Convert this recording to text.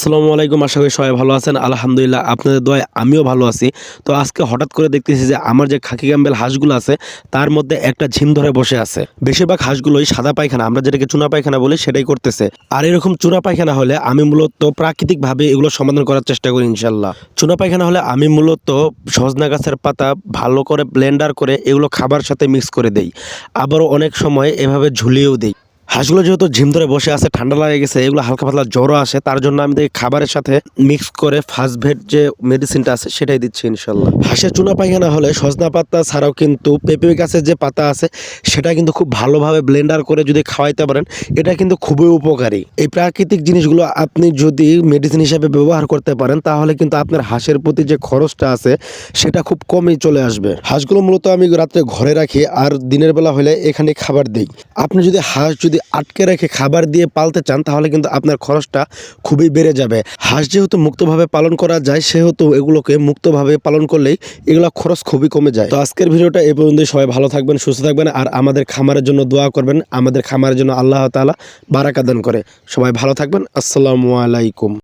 আসসালামু আলাইকুম। আশা করি সবাই ভালো আছেন। আলহামদুলিল্লাহ আপনাদের দোয়ায় আমিও ভালো আছি। তো আজকে হঠাৎ করে দেখতেছি যে আমার যে খাকি ক্যাম্বেল হাঁসগুলো আছে তার মধ্যে একটা ঝিম ধরে বসে আছে। বেশিরভাগ হাঁসগুলোই সাদা পায়খানা, আমরা যেটাকে চুনা পায়খানা বলি, সেটাই করতেছে। আর এরকম চুনা পায়খানা হলে আমি মূলত প্রাকৃতিকভাবে এগুলো সমাধান করার চেষ্টা করি ইনশাল্লাহ। চুনা পায়খানা হলে আমি মূলত সজনা গাছের পাতা ভালো করে ব্লেন্ডার করে এগুলো খাবার সাথে মিক্স করে দেই। আবারও অনেক সময় এভাবে ঝুলিয়েও দেই। হাঁসগুলো যেহেতু ঝিম ধরে বসে আছে, ঠান্ডা লাগে গেছে, এগুলো হালকা পাতলা জ্বরও আসে, তার জন্য আমি দেখি খাবারের সাথে মিক্স করে ফার্স্ট যে মেডিসিনটা আছে সেটাই দিচ্ছি ইনশাল্লাহ। হাঁসের চুনা পায়খানা হলে সজনা পাতা ছাড়াও কিন্তু পেঁপে গাছের যে পাতা আছে সেটা কিন্তু খুব ভালোভাবে ব্লেন্ডার করে যদি খাওয়াইতে পারেন, এটা কিন্তু খুবই উপকারী। এই প্রাকৃতিক জিনিসগুলো আপনি যদি মেডিসিন হিসেবে ব্যবহার করতে পারেন তাহলে কিন্তু আপনার হাঁসের প্রতি যে খরচটা আছে সেটা খুব কমই চলে আসবে। হাঁসগুলো মূলত আমি রাত্রে ঘরে রাখি আর দিনের বেলা হলে এখানে খাবার দিই। আপনি যদি হাঁস আটকে রেখে খাবার দিয়ে পালতে চান তাহলে কিন্তু আপনার খরচটা খুবই বেড়ে যাবে। হাঁস যেহেতু মুক্তভাবে পালন করা যায় সেহেতু এগুলোকে মুক্তভাবে পালন করলেই এগুলো খরচ খুবই কমে যায়। তো আজকের ভিডিওটা এই পর্যন্তই। সবাই ভালো থাকবেন, সুস্থ থাকবেন, আর আমাদের খামারের জন্য দোয়া করবেন। আমাদের খামারের জন্য আল্লাহ তাআলা বারাকা দান করে। সবাই ভালো থাকবেন। আসসালামু আলাইকুম।